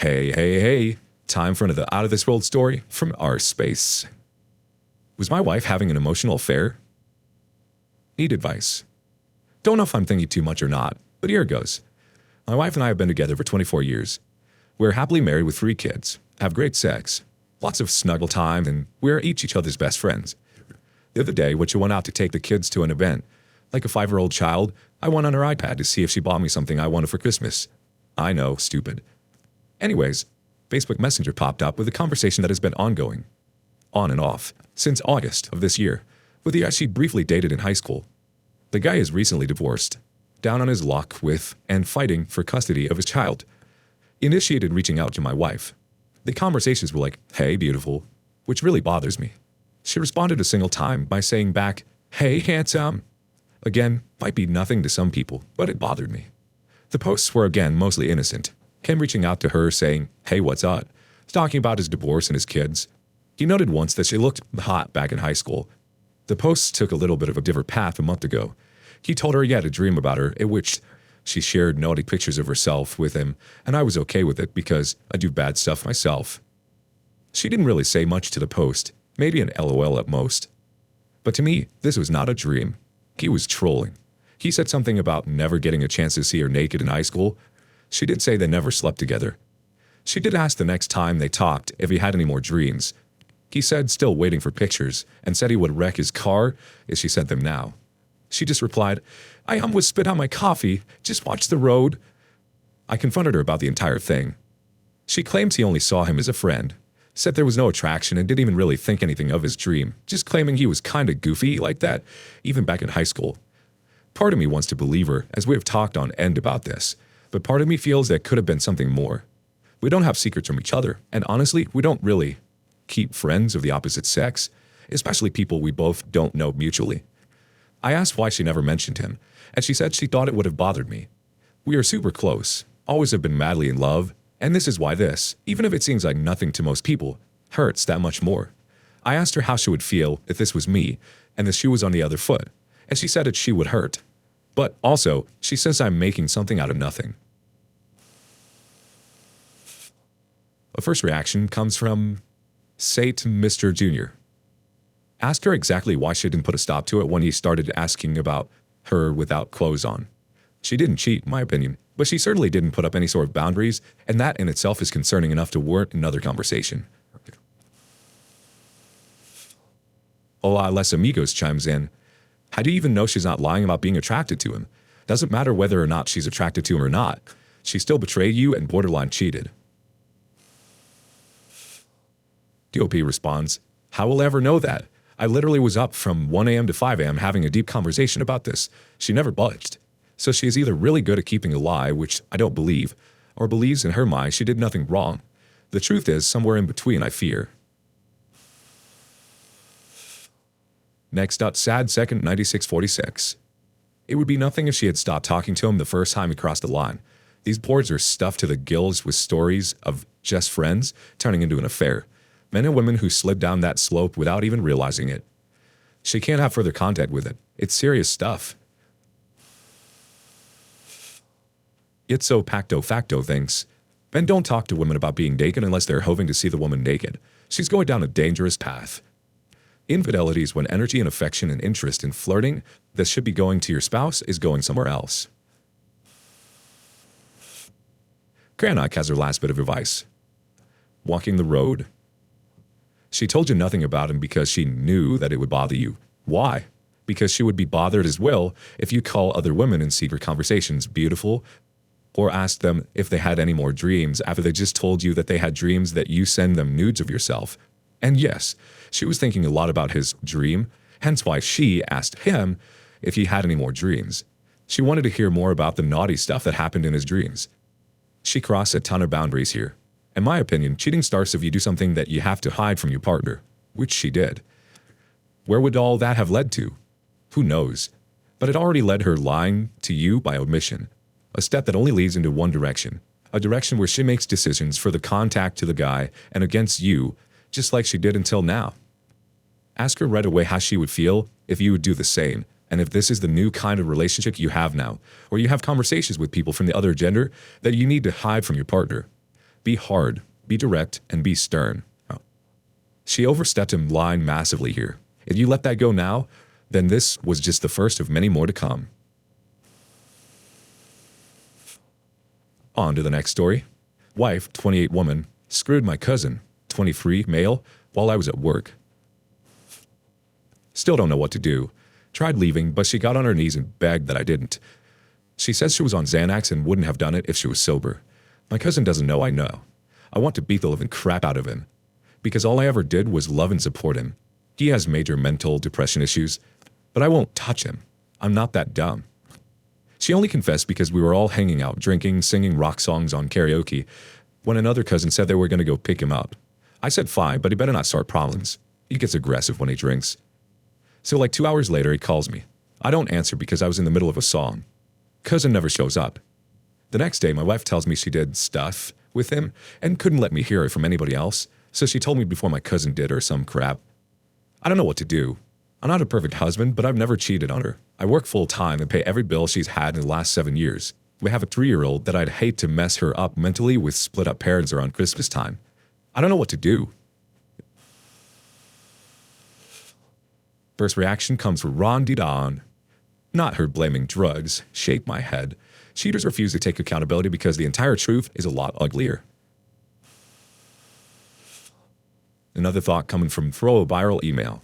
Hey. Time for another out of this world story from our space. Was my wife having an emotional affair? Need advice. Don't know if I'm thinking too much or not, but here it goes. My wife and I have been together for 24 years. We're happily married with 3 kids, have great sex, lots of snuggle time, and we're each other's best friends. The other day, when she went out to take the kids to an event, like a 5-year-old child, I went on her iPad to see if she bought me something I wanted for Christmas. I know, stupid. Anyways, Facebook Messenger popped up with a conversation that has been ongoing, on and off, since August of this year, with the guy she briefly dated in high school. The guy is recently divorced, down on his luck with and fighting for custody of his child. He initiated reaching out to my wife. The conversations were like, "Hey, beautiful," which really bothers me. She responded a single time by saying back, "Hey, handsome." Again, might be nothing to some people, but it bothered me. The posts were again mostly innocent. Him reaching out to her saying, "Hey, what's up?" Talking about his divorce and his kids. He noted once that she looked hot back in high school. The posts took a little bit of a different path a month ago. He told her he had a dream about her, in which she shared naughty pictures of herself with him, and I was okay with it because I do bad stuff myself. She didn't really say much to the post, maybe an LOL at most. But to me, this was not a dream. He was trolling. He said something about never getting a chance to see her naked in high school. She did say they never slept together. She did ask the next time they talked if he had any more dreams. He said still waiting for pictures and said he would wreck his car if she sent them now. She just replied, "I almost spit out my coffee, just watch the road." I confronted her about the entire thing. She claims he only saw him as a friend, said there was no attraction and didn't even really think anything of his dream, just claiming he was kinda goofy like that, even back in high school. Part of me wants to believe her, as we have talked on end about this, but part of me feels that could have been something more. We don't have secrets from each other, and honestly, we don't really keep friends of the opposite sex, especially people we both don't know mutually. I asked why she never mentioned him, and she said she thought it would have bothered me. We are super close, always have been madly in love, and this is why this, even if it seems like nothing to most people, hurts that much more. I asked her how she would feel if this was me, and the shoe was on the other foot, and she said she would hurt. But also, she says I'm making something out of nothing. A first reaction comes from Sate Mr. Jr. Asked her exactly why she didn't put a stop to it when he started asking about her without clothes on. She didn't cheat, in my opinion, but she certainly didn't put up any sort of boundaries, and that in itself is concerning enough to warrant another conversation. Hola Les Amigos chimes in. How do you even know she's not lying about being attracted to him? Doesn't matter whether or not she's attracted to him or not. She still betrayed you and borderline cheated. DOP responds, "How will I ever know that? I literally was up from 1 a.m. to 5 a.m. having a deep conversation about this. She never budged. So she is either really good at keeping a lie, which I don't believe, or believes in her mind she did nothing wrong. The truth is somewhere in between, I fear." Next up, Sad Second 9646. It would be nothing if she had stopped talking to him the first time he crossed the line. These boards are stuffed to the gills with stories of just friends turning into an affair. Men and women who slid down that slope without even realizing it. She can't have further contact with it. It's serious stuff. Itso Pacto Facto thinks, men don't talk to women about being naked unless they're hoping to see the woman naked. She's going down a dangerous path. Infidelity is when energy and affection and interest in flirting that should be going to your spouse is going somewhere else. Granak has her last bit of advice. Walking the road. She told you nothing about him because she knew that it would bother you. Why? Because she would be bothered as well if you call other women in secret conversations beautiful, or ask them if they had any more dreams after they just told you that they had dreams that you send them nudes of yourself. And yes, she was thinking a lot about his dream, hence why she asked him if he had any more dreams. She wanted to hear more about the naughty stuff that happened in his dreams. She crossed a ton of boundaries here. In my opinion, cheating starts if you do something that you have to hide from your partner, which she did. Where would all that have led to? Who knows? But it already led her lying to you by omission, a step that only leads into one direction, a direction where she makes decisions for the contact to the guy and against you, just like she did until now. Ask her right away how she would feel if you would do the same, and if this is the new kind of relationship you have now, or you have conversations with people from the other gender that you need to hide from your partner. Be hard, be direct, and be stern. She overstepped him line massively here. If you let that go now, then this was just the first of many more to come. On to the next story. Wife, 28 woman, screwed my cousin, 23 male, while I was at work. Still don't know what to do. Tried leaving, but she got on her knees and begged that I didn't. She says she was on Xanax and wouldn't have done it if she was sober. My cousin doesn't know I know. I want to beat the living crap out of him, because all I ever did was love and support him. He has major mental depression issues, but I won't touch him. I'm not that dumb. She only confessed because we were all hanging out, drinking, singing rock songs on karaoke, when another cousin said they were going to go pick him up. I said fine, but he better not start problems. He gets aggressive when he drinks. So like 2 hours later, he calls me. I don't answer because I was in the middle of a song. Cousin never shows up. The next day, my wife tells me she did stuff with him and couldn't let me hear it from anybody else, so she told me before my cousin did or some crap. I don't know what to do. I'm not a perfect husband, but I've never cheated on her. I work full-time and pay every bill she's had in the last 7 years. We have a 3-year-old that I'd hate to mess her up mentally with split-up parents around Christmas time. I don't know what to do. First reaction comes from Ron Didon. Not her blaming drugs. Shake my head. Cheaters refuse to take accountability because the entire truth is a lot uglier. Another thought coming from throw a viral email.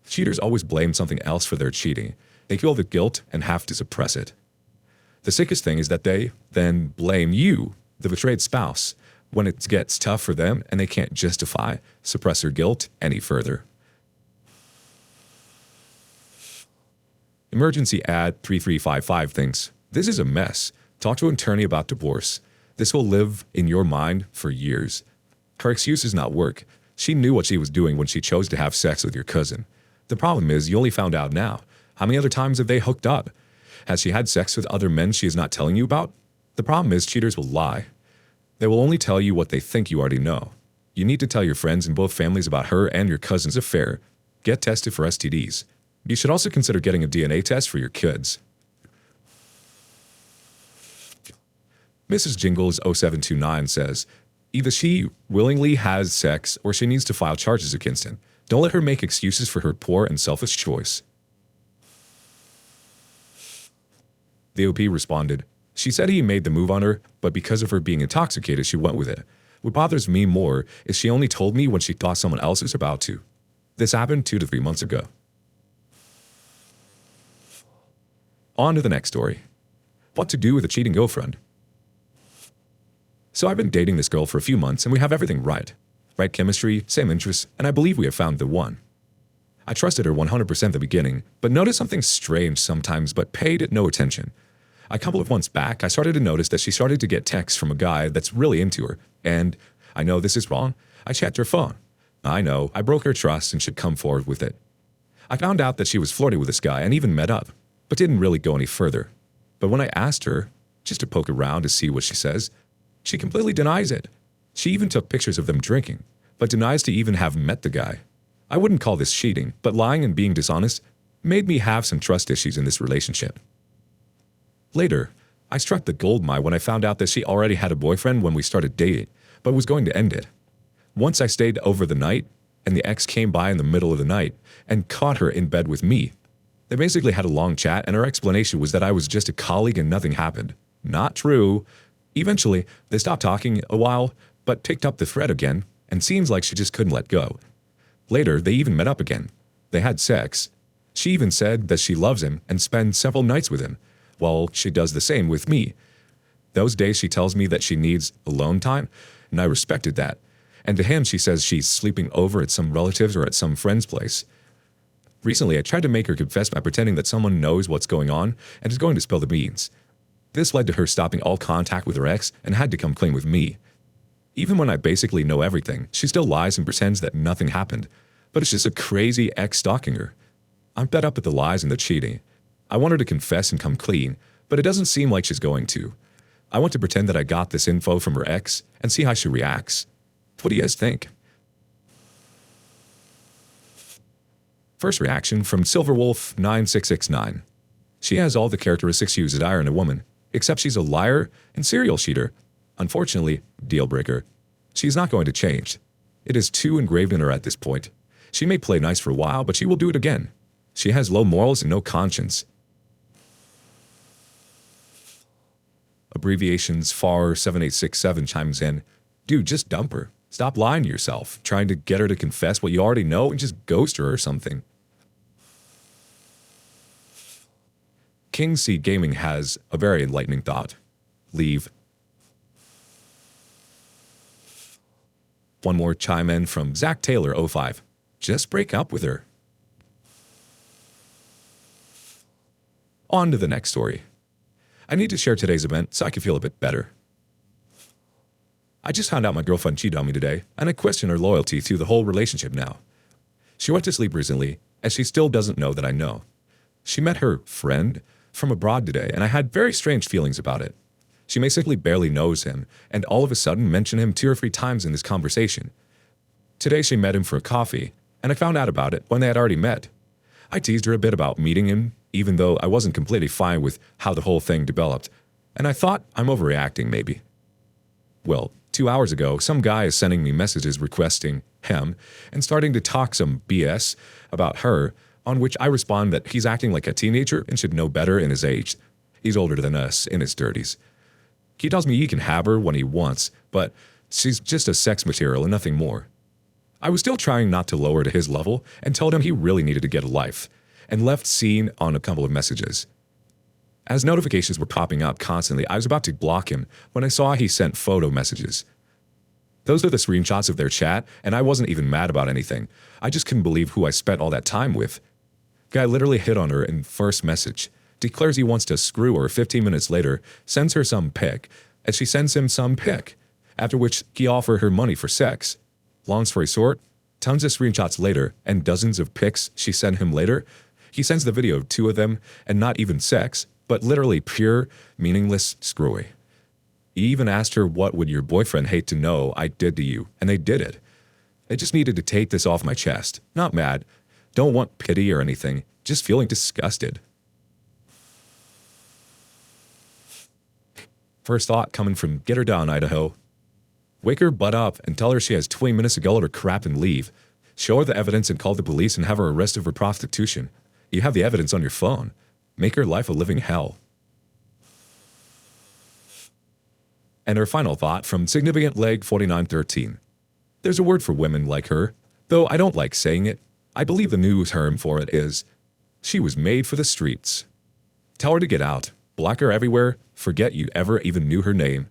Cheaters always blame something else for their cheating. They feel the guilt and have to suppress it. The sickest thing is that they then blame you, the betrayed spouse, when it gets tough for them and they can't suppress their guilt any further. Emergency ad 3355 thinks, this is a mess. Talk to an attorney about divorce. This will live in your mind for years. Her excuse is not work. She knew what she was doing when she chose to have sex with your cousin. The problem is you only found out now. How many other times have they hooked up? Has she had sex with other men she is not telling you about? The problem is cheaters will lie. They will only tell you what they think you already know. You need to tell your friends in both families about her and your cousin's affair. Get tested for STDs. You should also consider getting a DNA test for your kids. Mrs. Jingles 0729 says, either she willingly has sex or she needs to file charges against him. Don't let her make excuses for her poor and selfish choice. The OP responded, she said he made the move on her, but because of her being intoxicated, she went with it. What bothers me more is she only told me when she thought someone else was about to. This happened 2 to 3 months ago. On to the next story. What to do with a cheating girlfriend. So I've been dating this girl for a few months and we have everything right. Right chemistry, same interests, and I believe we have found the one. I trusted her 100% at the beginning, but noticed something strange sometimes but paid it no attention. A couple of months back, I started to notice that she started to get texts from a guy that's really into her, and I know this is wrong. I checked her phone. I know, I broke her trust and should come forward with it. I found out that she was flirting with this guy and even met up, but didn't really go any further. But when I asked her, just to poke around to see what she says, she completely denies it. She even took pictures of them drinking, but denies to even have met the guy. I wouldn't call this cheating, but lying and being dishonest made me have some trust issues in this relationship. Later, I struck the gold mine when I found out that she already had a boyfriend when we started dating, but was going to end it. Once I stayed over the night, and the ex came by in the middle of the night and caught her in bed with me. They basically had a long chat, and her explanation was that I was just a colleague and nothing happened. Not true. Eventually, they stopped talking a while, but picked up the thread again, and seems like she just couldn't let go. Later, they even met up again. They had sex. She even said that she loves him and spends several nights with him, while she does the same with me. Those days she tells me that she needs alone time, and I respected that. And to him, she says she's sleeping over at some relatives or at some friend's place. Recently, I tried to make her confess by pretending that someone knows what's going on and is going to spill the beans. This led to her stopping all contact with her ex and had to come clean with me. Even when I basically know everything, she still lies and pretends that nothing happened, but it's just a crazy ex stalking her. I'm fed up with the lies and the cheating. I want her to confess and come clean, but it doesn't seem like she's going to. I want to pretend that I got this info from her ex and see how she reacts. What do you guys think? First reaction from Silverwolf9669. She has all the characteristics you desire in a woman, except she's a liar and serial cheater. Unfortunately, deal breaker. She's not going to change. It is too engraved in her at this point. She may play nice for a while, but she will do it again. She has low morals and no conscience. Abbreviations FAR 7867 chimes in. Dude, just dump her. Stop lying to yourself, trying to get her to confess what you already know and just ghost her or something. King C Gaming has a very enlightening thought. Leave. One more chime in from Zach Taylor 05. Just break up with her. On to the next story. I need to share today's event so I can feel a bit better. I just found out my girlfriend cheated on me today, and I question her loyalty through the whole relationship now. She went to sleep recently, and she still doesn't know that I know. She met her friend from abroad today, and I had very strange feelings about it. She basically barely knows him, and all of a sudden mentioned him 2 or 3 times in this conversation. Today she met him for a coffee, and I found out about it when they had already met. I teased her a bit about meeting him, even though I wasn't completely fine with how the whole thing developed, and I thought I'm overreacting maybe. Well, 2 hours ago, some guy is sending me messages requesting him and starting to talk some BS about her, on which I respond that he's acting like a teenager and should know better in his age. He's older than us, in his 30s. He tells me he can have her when he wants, but she's just a sex material and nothing more. I was still trying not to lower to his level and told him he really needed to get a life, and left seen on a couple of messages. As notifications were popping up constantly, I was about to block him when I saw he sent photo messages. Those are the screenshots of their chat, and I wasn't even mad about anything. I just couldn't believe who I spent all that time with. Guy literally hit on her in first message, declares he wants to screw her 15 minutes later, sends her some pic, and she sends him some pic, after which he offered her money for sex. Long story short, tons of screenshots later, and dozens of pics she sent him later, he sends the video of 2 of them, and not even sex, but literally pure, meaningless screwy. He even asked her, what would your boyfriend hate to know I did to you? And they did it. I just needed to take this off my chest. Not mad. Don't want pity or anything. Just feeling disgusted. First thought coming from Get Her Down, Idaho. Wake her butt up and tell her she has 20 minutes to go at her crap and leave. Show her the evidence and call the police and have her arrested for prostitution. You have the evidence on your phone. Make her life a living hell. And her final thought from Significant Leg 4913. There's a word for women like her, though I don't like saying it. I believe the new term for it is, she was made for the streets. Tell her to get out, block her everywhere, forget you ever even knew her name.